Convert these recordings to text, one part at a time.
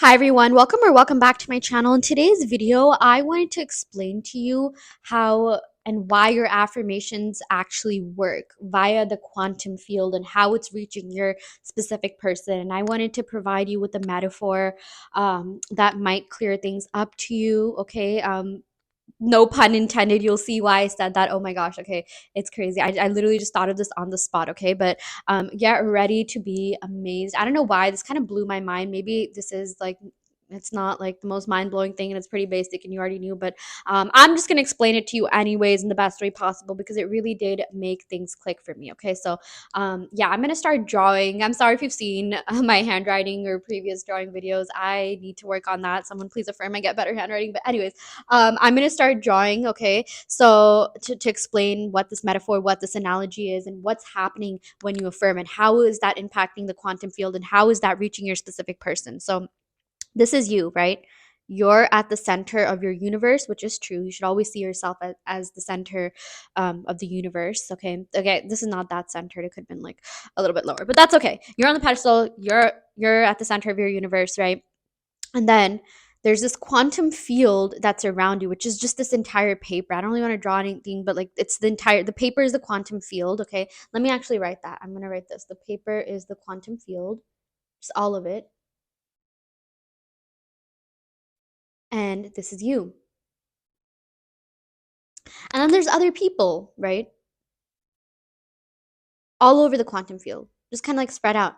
Hi everyone, welcome back to my channel. In today's video, I wanted to explain to you how and why your affirmations actually work via the quantum field and how it's reaching your specific person. And I wanted to provide you with a metaphor that might clear things up to you. Okay. No pun intended. You'll see why I said that. Oh my gosh. Okay. It's crazy. I literally just thought of this on the spot. Okay. But get ready to be amazed. I don't know why this kind of blew my mind. Maybe this is like, it's not like the most mind-blowing thing and it's pretty basic and you already knew, but I'm just going to explain it to you anyways in the best way possible because it really did make things click for me. Okay. So yeah, I'm going to start drawing. I'm sorry if you've seen my handwriting or previous drawing videos. I need to work on that. Someone please affirm I get better handwriting. But anyways, I'm going to start drawing. Okay. So to explain what this metaphor, what this analogy is, and what's happening when you affirm, and how is that impacting the quantum field, and how is that reaching your specific person. So this is you, right? You're at the center of your universe, which is true. You should always see yourself as the center of the universe. Okay. Okay. This is not that centered. It could have been like a little bit lower, but that's okay. You're on the pedestal. You're at the center of your universe, right? And then there's this quantum field that's around you, which is just this entire paper. I don't really want to draw anything, but like it's the paper is the quantum field. Okay. Let me actually write that. I'm going to write this. The paper is the quantum field, just all of it. And this is you. And then there's other people, right? All over the quantum field, just kind of like spread out.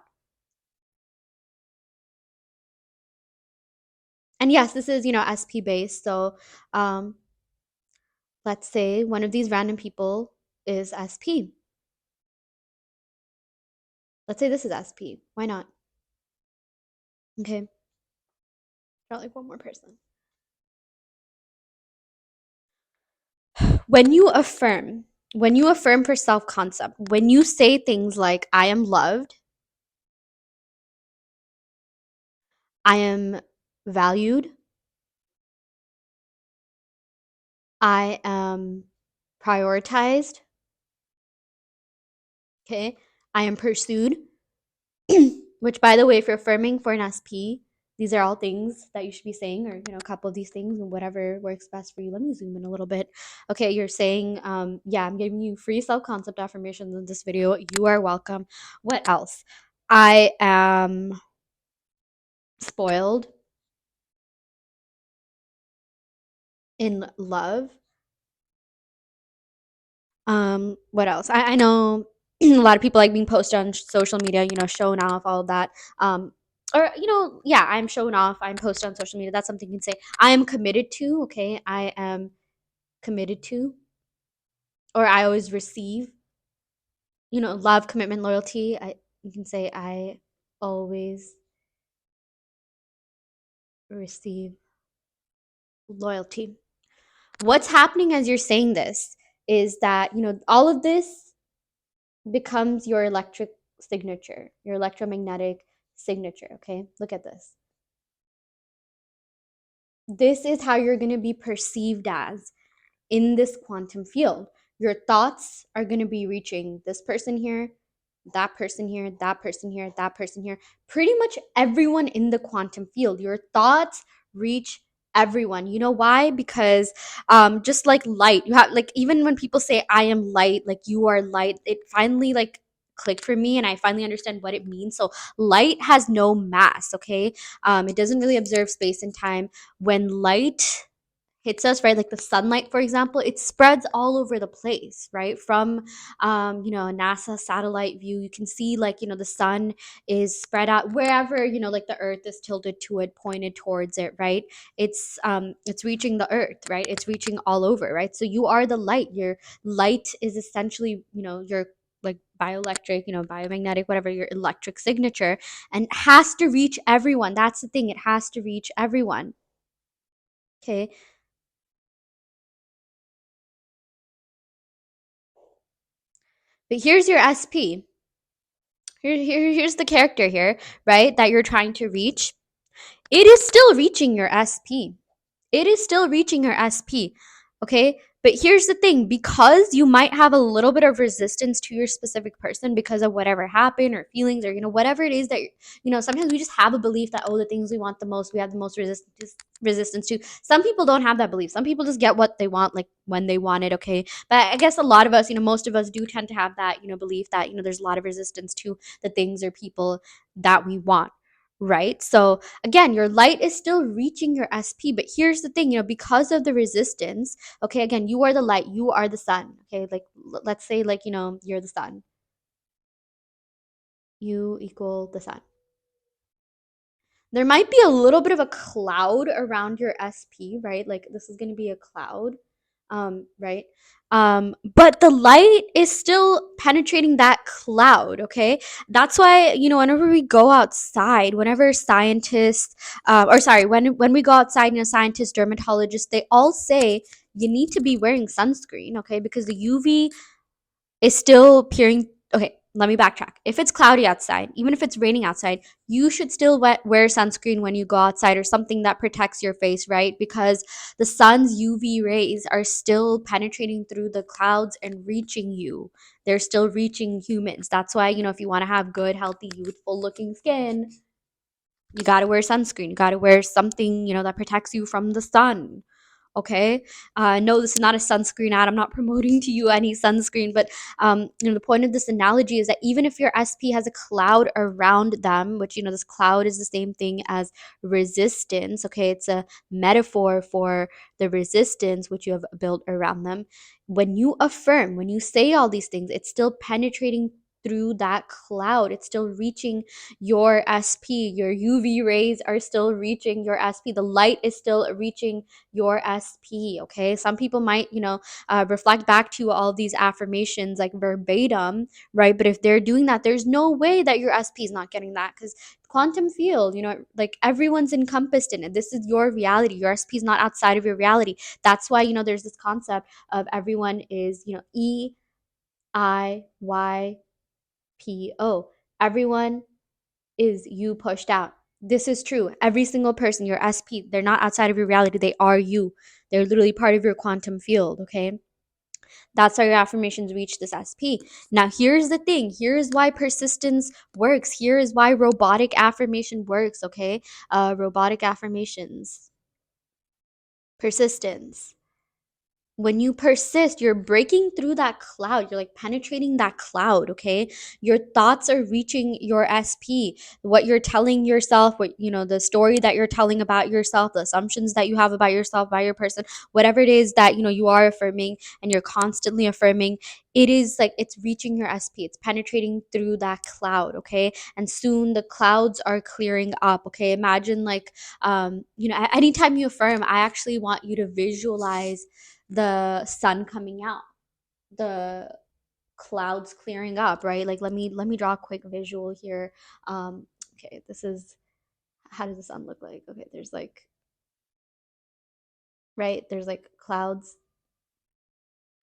And yes, this is, SP based. So let's say one of these random people is SP. Let's say this is SP. Why not? Okay. Got like one more person. When you affirm, when you affirm for self concept, when you say things like, I am loved, I am valued, I am prioritized, okay, I am pursued, which by the way, if you're affirming for an SP, these are all things that you should be saying, or a couple of these things, and whatever works best for you. Let me zoom in a little bit. Okay, you're saying, yeah, I'm giving you free self-concept affirmations in this video. You are welcome. What else? I am spoiled in love. What else? I know a lot of people like being posted on social media, showing off all of that. Or yeah, I'm showing off. I'm posted on social media. That's something you can say. I am committed to. Okay, I am committed to, or I always receive. Love, commitment, loyalty. You can say I always receive loyalty. What's happening as you're saying this is that all of this becomes your electric signature, your electromagnetic signature. Okay, look at this. This is how you're going to be perceived as in this quantum field. Your thoughts are going to be reaching this person here, that person here, that person here, that person here, pretty much everyone in the quantum field. Your thoughts reach everyone. You know why? Because just like light, you have, like, even when people say I am light, like you are light, it finally like clicked for me and I finally understand what it means. So light has no mass. Okay, it doesn't really observe space and time. When light hits us, right, like the sunlight, for example, it spreads all over the place, right? From a NASA satellite view, you can see, like, the sun is spread out wherever, like the earth is tilted to it, pointed towards it, right? It's reaching the earth, right? It's reaching all over, right? So you are the light. Your light is essentially, your like bioelectric, biomagnetic, whatever, your electric signature, and has to reach everyone. That's the thing, it has to reach everyone. Okay. But here's your SP. Here's the character here, right? That you're trying to reach. It is still reaching your SP. It is still reaching your SP. Okay? But here's the thing, because you might have a little bit of resistance to your specific person because of whatever happened or feelings or, whatever it is that, sometimes we just have a belief that, oh, the things we want the most, we have the most resistance to. Some people don't have that belief. Some people just get what they want, like when they want it, okay? But I guess a lot of us, most of us do tend to have that, belief that, there's a lot of resistance to the things or people that we want, right? So again, your light is still reaching your SP, but here's the thing, because of the resistance, okay, again, you are the light, you are the sun, okay? Like let's say, like, you're the sun, you equal the sun. There might be a little bit of a cloud around your SP, right? Like this is going to be a cloud, right? But the light is still penetrating that cloud, okay? That's why, whenever we go outside, whenever scientists, or sorry, when we go outside, scientists, dermatologists, they all say you need to be wearing sunscreen, okay? Because the UV is still peering. Okay, let me backtrack. If it's cloudy outside, even if it's raining outside, you should still wear sunscreen when you go outside, or something that protects your face, right? Because the sun's UV rays are still penetrating through the clouds and reaching you. They're still reaching humans. That's why, if you want to have good, healthy, youthful looking skin, you got to wear sunscreen. You got to wear something, that protects you from the sun. Okay. No, this is not a sunscreen ad. I'm not promoting to you any sunscreen, but the point of this analogy is that even if your SP has a cloud around them, which, this cloud is the same thing as resistance. Okay, it's a metaphor for the resistance which you have built around them. When you affirm, when you say all these things, it's still penetrating through that cloud. It's still reaching your SP. Your UV rays are still reaching your SP. The light is still reaching your SP. Okay, some people might, reflect back to all of these affirmations like verbatim, right? But if they're doing that, there's no way that your SP is not getting that, because quantum field, like everyone's encompassed in it. This is your reality. Your SP is not outside of your reality. That's why, there's this concept of everyone is, EIYPO. Everyone is you pushed out. This is true. Every single person, your SP, they're not outside of your reality. They are you. They're literally part of your quantum field, okay? That's how your affirmations reach this SP. Now, here's the thing. Here's why persistence works. Here is why robotic affirmation works, okay? Robotic affirmations. Persistence. When you persist, you're breaking through that cloud. You're like penetrating that cloud, okay? Your thoughts are reaching your SP. What you're telling yourself, what, the story that you're telling about yourself, the assumptions that you have about yourself, about your person, whatever it is that, you are affirming and you're constantly affirming, it is like it's reaching your SP. It's penetrating through that cloud, okay? And soon the clouds are clearing up, okay? Imagine like, anytime you affirm, I actually want you to visualize the sun coming out, the clouds clearing up, right? Like let me draw a quick visual here. Okay, this is, how does the sun look like? Okay, there's like, right, there's like clouds.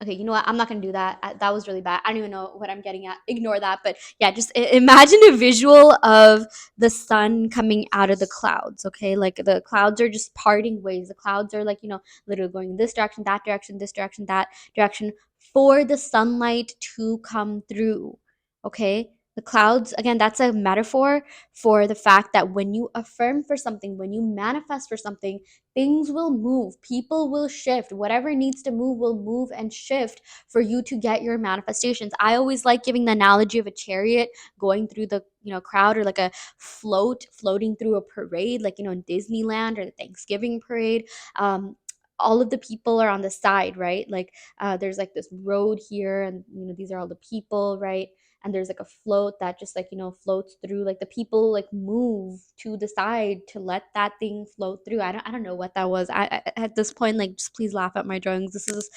Okay, you know what? I'm not gonna do that. That was really bad. I don't even know what I'm getting at. Ignore that. But yeah, just imagine a visual of the sun coming out of the clouds. Okay, like the clouds are just parting ways. The clouds are like, literally going this direction, that direction, this direction, that direction, for the sunlight to come through. Okay, the clouds, again, that's a metaphor for the fact that when you affirm for something, when you manifest for something, things will move, people will shift, whatever needs to move will move and shift for you to get your manifestations. I always like giving the analogy of a chariot going through the, crowd, or like a floating through a parade, like, in Disneyland or the Thanksgiving parade. All of the people are on the side, right? Like, there's like this road here, and, these are all the people, right? And there's like a float that just, like, floats through. Like the people like move to the side to let that thing float through. I don't know what that was. At this point, like, just please laugh at my drawings. This is,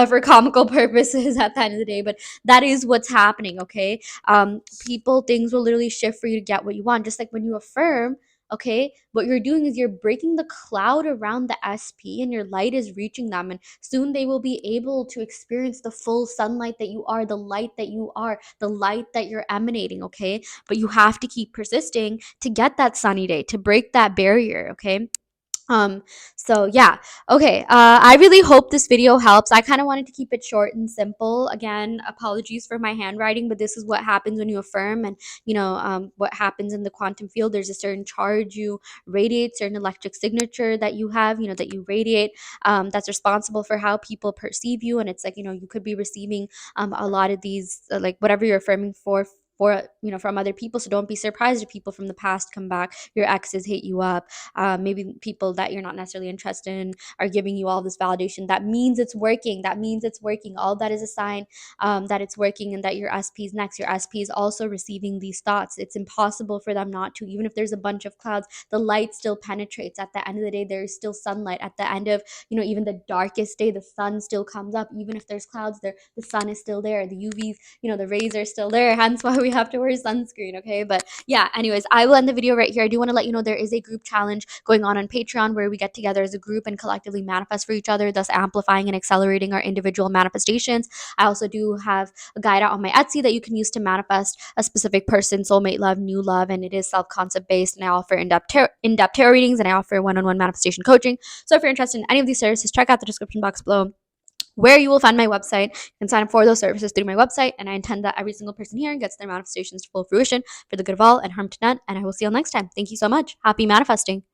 for comical purposes at the end of the day, but that is what's happening. Okay, people, things will literally shift for you to get what you want. Just like when you affirm, okay, what you're doing is you're breaking the cloud around the SP, and your light is reaching them, and soon they will be able to experience the full sunlight that you are, the light that you are, the light that you're emanating, okay? But you have to keep persisting to get that sunny day, to break that barrier, okay? um so yeah. Okay, I really hope this video helps. I kind of wanted to keep it short and simple. Again, apologies for my handwriting, but this is what happens when you affirm. And what happens in the quantum field, there's a certain charge you radiate, certain electric signature that you have, that you radiate, that's responsible for how people perceive you. And it's like, you could be receiving a lot of these, like whatever you're affirming for from other people. So don't be surprised if people from the past come back, your exes hit you up, maybe people that you're not necessarily interested in are giving you all this validation. That means it's working. That means it's working. All that is a sign that it's working, and that your SP is next. Your SP is also receiving these thoughts. It's impossible for them not to. Even if there's a bunch of clouds, the light still penetrates. At the end of the day, there is still sunlight. At the end of, even the darkest day, the sun still comes up. Even if there's clouds there, the sun is still there. The UVs, the rays are still there. Hence why we have to wear sunscreen, okay? But yeah, anyways, I will end the video right here. I do want to let you know there is a group challenge going on Patreon, where we get together as a group and collectively manifest for each other, thus amplifying and accelerating our individual manifestations. I also do have a guide out on my Etsy that you can use to manifest a specific person, soulmate love, new love, and it is self-concept based. And I offer in-depth tarot readings, and I offer one-on-one manifestation coaching. So if you're interested in any of these services, check out the description box below, where you will find my website. You can sign up for those services through my website, and I intend that every single person here gets their manifestations to full fruition for the good of all and harm to none. And I will see you all next time. Thank you so much. Happy manifesting.